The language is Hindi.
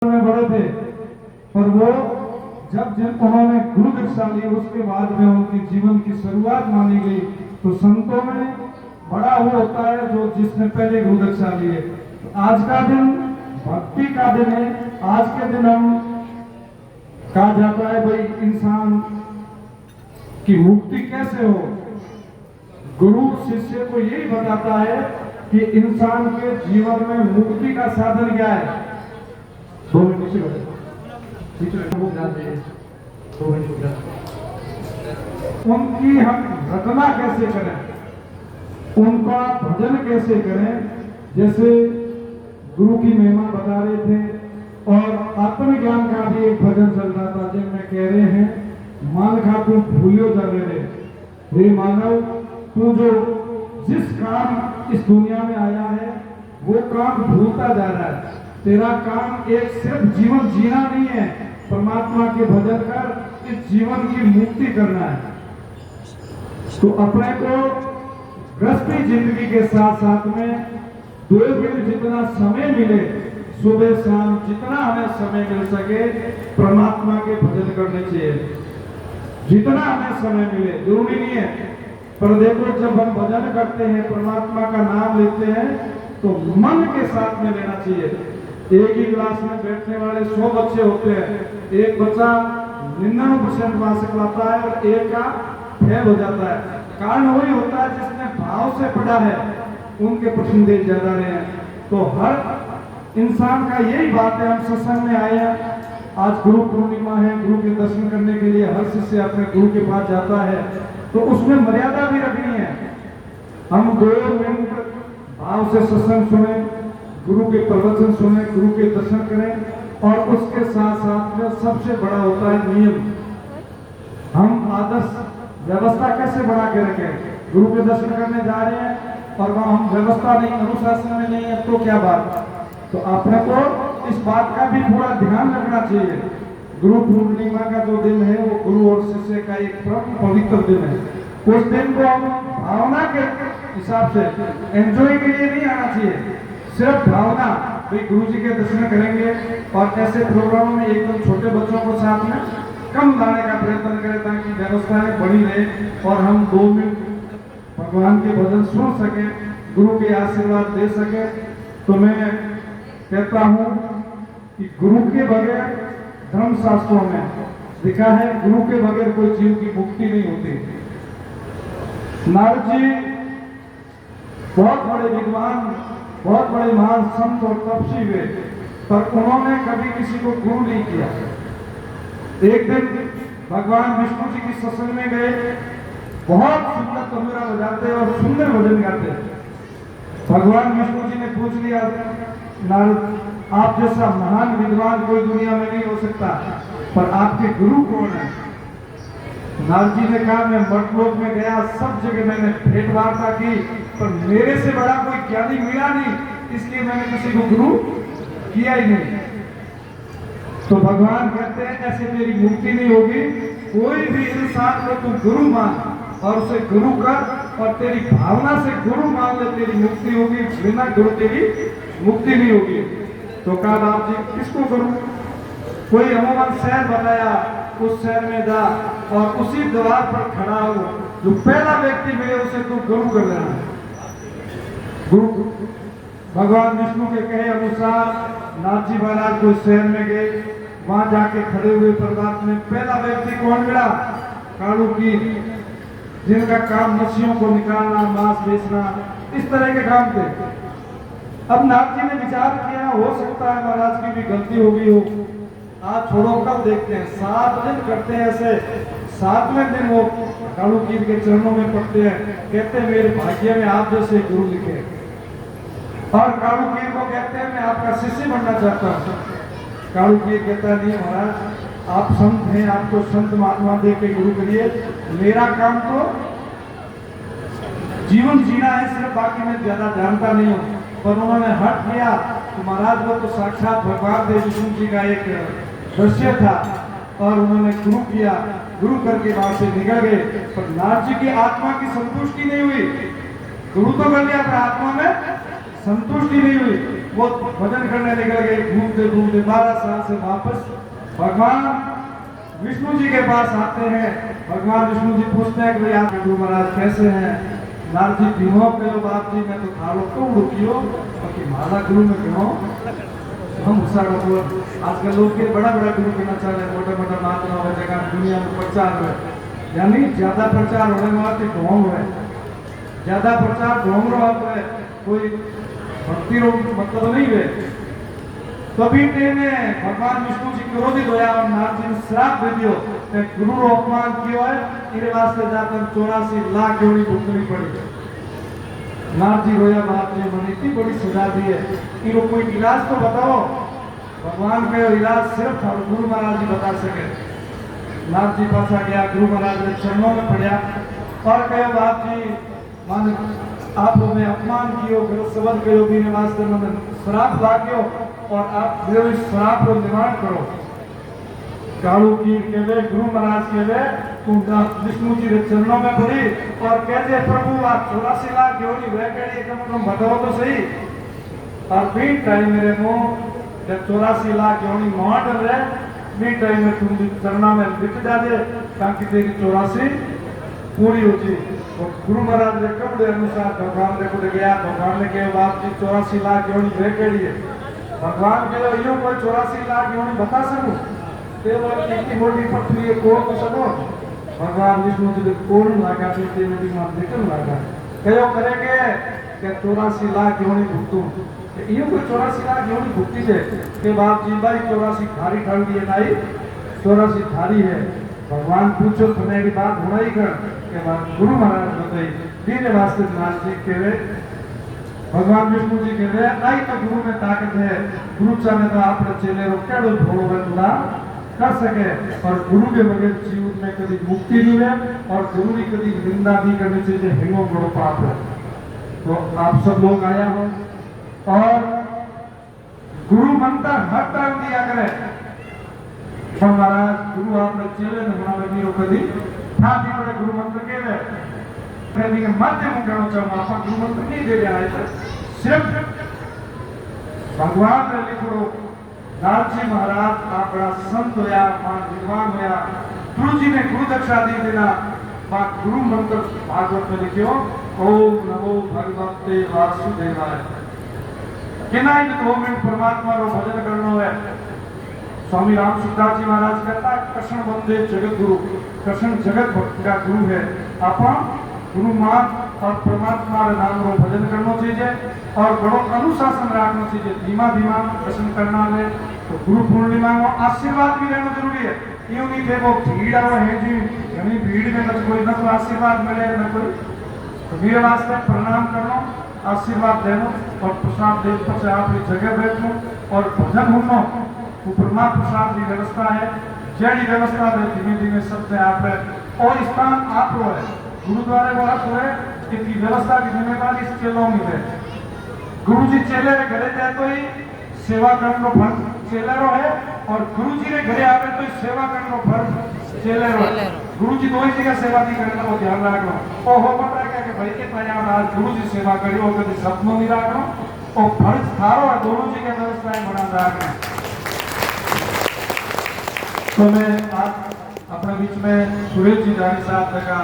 में बड़े थे, पर वो जब उन्होंने गुरु दीक्षा ली उसके बाद में उनकी जीवन की शुरुआत मानी गई। तो संतों में बड़ा वो होता है जो जिसने पहले गुरु दीक्षा ली है। तो आज का दिन भक्ति का दिन है। आज के दिन हम कहा जाता है भाई इंसान की मुक्ति कैसे हो। गुरु शिष्य को यही बताता है कि इंसान के जीवन में मुक्ति का साधन क्या है। उनकी हम रचना कैसे करें, उनका भजन कैसे करें। जैसे गुरु की महिमा बता रहे थे और आत्मज्ञान का भी एक भजन चल रहा था जिनमें कह रहे हैं मान खा तू भूलियो जा रहे हे मानव, तू जो जिस काम इस दुनिया में आया है वो काम भूलता जा रहा है। तेरा काम एक सिर्फ जीवन जीना नहीं है, परमात्मा के भजन कर इस जीवन की मुक्ति करना है। तो अपने को गृहस्थी जिंदगी के साथ साथ में 2 दिन जितना समय मिले, सुबह शाम जितना हमें समय मिल सके परमात्मा के भजन करने चाहिए। जितना हमें समय मिले, जरूरी नहीं है, पर देखो जब हम भजन करते हैं परमात्मा का नाम लेते हैं तो मन के साथ में लेना चाहिए। एक ही क्लास में बैठने वाले 100 बच्चे होते हैं, एक बच्चा 99% मार्क्स लाता है और एक का फेल हो जाता है। कारण वही होता है जिसने भाव से पढ़ा है उनके परसेंटेज ज्यादा रहे हैं। तो हर इंसान का यही बात है। हम सत्संग में आए हैं, आज गुरु पूर्णिमा है, गुरु के दर्शन करने के लिए हर शिष्य अपने गुरु के पास जाता है, तो उसमें मर्यादा भी रखनी है। हम 2 मिनट भाव से सत्संग सुने, गुरु के प्रवचन सुने, गुरु के दर्शन करें और उसके साथ साथ में सबसे बड़ा होता है नियम। हम आदर्श व्यवस्था कैसे बना के रखें। गुरु के दर्शन करने जा रहे हैं और वहां हम व्यवस्था नहीं, अनुशासन में नहीं है तो क्या बात। तो आपने को इस बात का भी पूरा ध्यान रखना चाहिए। गुरु पूर्णिमा का जो दिन है वो गुरु और शिष्य का एक परम पवित्र दिन है। उस दिन को हम भावना के हिसाब से एंजॉय के लिए नहीं आना चाहिए, सिर्फ भावना भाई गुरु जी के दर्शन करेंगे। और ऐसे प्रोग्रामों में एकदम छोटे बच्चों को साथ में कम लाने का प्रयत्न करें ताकि व्यवस्थाएं बनी रहे और हम 2 मिनट भगवान के भजन सुन सके, गुरु के आशीर्वाद ले सके। तो मैं कहता हूं कि गुरु के बगैर धर्म शास्त्रों में लिखा है गुरु के बगैर कोई जीव की मुक्ति नहीं होती। नारद जी बहुत बड़े विद्वान, बहुत बड़े महान संत और तपस्वी हुए, पर उन्होंने कभी किसी को गुरु नहीं किया। एक दिन भगवान विष्णु जी की सत्संग में गए, बहुत सुंदर तंबूरा बजाते और सुंदर भजन गाते। भगवान विष्णु जी ने पूछ लिया नारद, आप जैसा महान विद्वान कोई दुनिया में नहीं हो सकता, पर आपके गुरु कौन है। नारद जी ने कहा मैं मठलोक में गया, सब जगह मैंने भेंट वार्ता की, पर मेरे से बड़ा कोई ज्ञानी मिला नहीं, इसलिए मैंने किसी को गुरु किया ही नहीं। तो भगवान कहते हैं ऐसे तेरी मुक्ति नहीं होगी। कोई भी इंसान को तू गुरु मान और उसे गुरु कर और तेरी भावना से गुरु मान ले, तेरी मुक्ति होगी। बिना गुरु तेरी मुक्ति नहीं होगी। तो कहा आप जी किसको करूं। कोई अमूमन शहर बताया, उस शहर में जा और उसी द्वार पर खड़ा हो, जो पहला व्यक्ति मिले उसे तू गुरु कर देना। गुरु भगवान विष्णु के कहे अनुसार नाथ जी महाराज कोई शहर में गए, वहां जाके खड़े हुए प्रभात में पहला व्यक्ति कौन मिला, कालू की, जिनका काम मछलियों को निकालना, मांस बेचना, इस तरह के काम थे। अब नाथ जी ने विचार किया हो सकता है महाराज की भी गलती हो गई हो, आज छोड़ो कल देखते हैं। 7 दिन करते हैं ऐसे, 7वें दिन वो कालू कीर के चरणों में पड़ते हैं, कहते हैं मेरे भाग्य में आप जैसे गुरु लिखे। और कालू कीर को कहते हैं मैं आपका शिष्य बनना चाहता हूँ। कालू कीर कहता नहीं महाराज आप संत हैं, आपको संत महात्मा दे के गुरु करिए, मेरा काम तो जीवन जीना है सिर्फ, बाकी मैं ज्यादा जानता नहीं हूँ। पर उन्होंने हट किया तो महाराज वो तो साक्षात भगवान देव विष्णु जी का एक दृश्य था और उन्होंने गुरु किया। गुरु करके वहां से निकल गए, पर नाथ जी की आत्मा की संतुष्टि नहीं हुई। गुरु तो कर लिया पर आत्मा में संतुष्टि नहीं हुई। वो भजन करने निकल गए, घूमते घूमते 12 साल से वापस भगवान विष्णु जी के पास आते हैं। भगवान विष्णु जी पूछते हैं कि भाई आप गुरु महाराज कैसे हैं? नारद जी तीनों कहो बाप जी मैं तो थालो क्यों रुकियो बाकी माला गुरु में क्यों हम सारा बोल आजकल लोग के बड़ा बड़ा गुरु कहना चाह रहे, मोटा मोटा बात ना हो जगह दुनिया में प्रचार है, यानी ज्यादा प्रचार होने वाले ढोंग है, ज्यादा प्रचार ढोंग रहा है, कोई भक्ति रो मतलब नहीं है। तभी तेने भगवान विष्णु जी क्रोधित होया और नारद जी ने श्राप दे दियो कि गुरु रो अपमान कियो है, इरे वास्ते जाकर 84 लाख योनि भुगतनी पड़ी। नारद जी रोया बाप जी मैंने इतनी बड़ी सजा दी है, इनको कोई इलाज तो बताओ। भगवान का इलाज सिर्फ गुरु महाराज जी बता सके। नारद जी पास आ गया, गुरु महाराज ने चरणों में पड़ा और कहो बाप जी मान आप में अपमान कियो गलत शब्द कहो भी वास्ते मन श्राप लाग्यो और आप मेरे इस श्राप को निवारण करो। कालू की कहवे गुरु महाराज कहवे तू विष्णु जी के चरणों में पड़ी और कहते प्रभु आप 84 लाख योनि वह कड़ी कम से कम बताओ तो सही। और भी टाइम मेरे मुंह जब 84 लाख योनि मार रहे भी टाइम में तुम चरणों में लिख जा दे ताकि तेरी 84 पूरी हो जाए। तो गुरु महाराज ने कपड़े अनुसार भगवान ने को गया, भगवान ने कहे बाप जी 84 लाख योनि वह कड़ी है। भगवान के यो कोई 84 लाख योनि बता सकूं इतनी मोटी पृथ्वी है कोण तो सको। भगवान विष्णु जी कोण लगा ते नदी में निकल लगा कयो करेगे कि 84 लाख योनि भुगतू यो कोई 84 लाख योनि भुगती है के बाप जी भाई 84 थारी ठाल दिए नाई 84 थारी है। भगवान पूछो तुम्हें की बात होना ही कर के बाद गुरु महाराज बताई दीने वास्ते नाथ जी कहे भगवान विष्णु जी कहे आई तो गुरु में ताकत है, गुरु चाहे तो आपने चेले रो केड़ो भोलो बंदा कर सके और गुरु के बगैर जीवन में कभी मुक्ति नहीं है और गुरु की कभी निंदा नहीं करनी चाहिए, हिंगो बड़ो पाप है। तो आप सब लोग आया हो और गुरु मंत्र हर टाइम दिया करे पर महाराज गुरु आपने चेले ने बना लगी रो कभी था दी बड़े गुरु मंत्र के वे कहने के मध्य में कहना चाहूँ आप गुरु मंत्र नहीं दे रहे आए सिर्फ भगवान ने लिखो नारद जी महाराज अपना संत होया मान विद्वान होया गुरु जी ने गुरु दक्षा दी देना मां गुरु मंत्र भागवत में लिखियो ओम नमो भगवते वासुदेवाय किना इन 2 मिनट परमात्मा रो भजन करनो है। स्वामी राम सुखदास जी महाराज कहता कृष्ण वंदे जगत गुरु, कृष्ण जगत भक्त का गुरु है। अपन गुरु मान और परमात्मा रे नाम रो भजन करनो चाहिए और बड़ो अनुशासन रखना चाहिए, धीमा धीमा दर्शन करना है। तो गुरु पूर्णिमा में आशीर्वाद भी रहना जरूरी है, यूं नहीं थे वो भीड़ आओ है जी यानी भीड़ में न कोई न तो आशीर्वाद मिले न कोई। तो मेरे वास्ते प्रणाम करना आशीर्वाद देना और प्रसाद दे पर आप जगह बैठो और भजन होना वो ब्रह्मा प्रसाद की व्यवस्था है, जड़ी व्यवस्था है धीमे धीमे सबसे आप है और स्थान आप रो है गुरुद्वारे वो आप है कि व्यवस्था की जिम्मेदारी चेलों में है। गुरु जी चेले रे घरे जाए तो ही सेवा करने को फल चेले रो है और गुरु जी रे घरे आवे तो सेवा करने को फल चेले रो है। गुरु जी दो ही जगह सेवा नहीं करना वो ध्यान रखना ओ हो पता है कि भाई कितना यार आज गुरु जी सेवा करियो कभी सपनों नहीं रखना और फर्ज थारो और गुरु जी के व्यवस्थाएं बना रखना। तो मैं आज अपने बीच में सुरेश जी जानी साहब का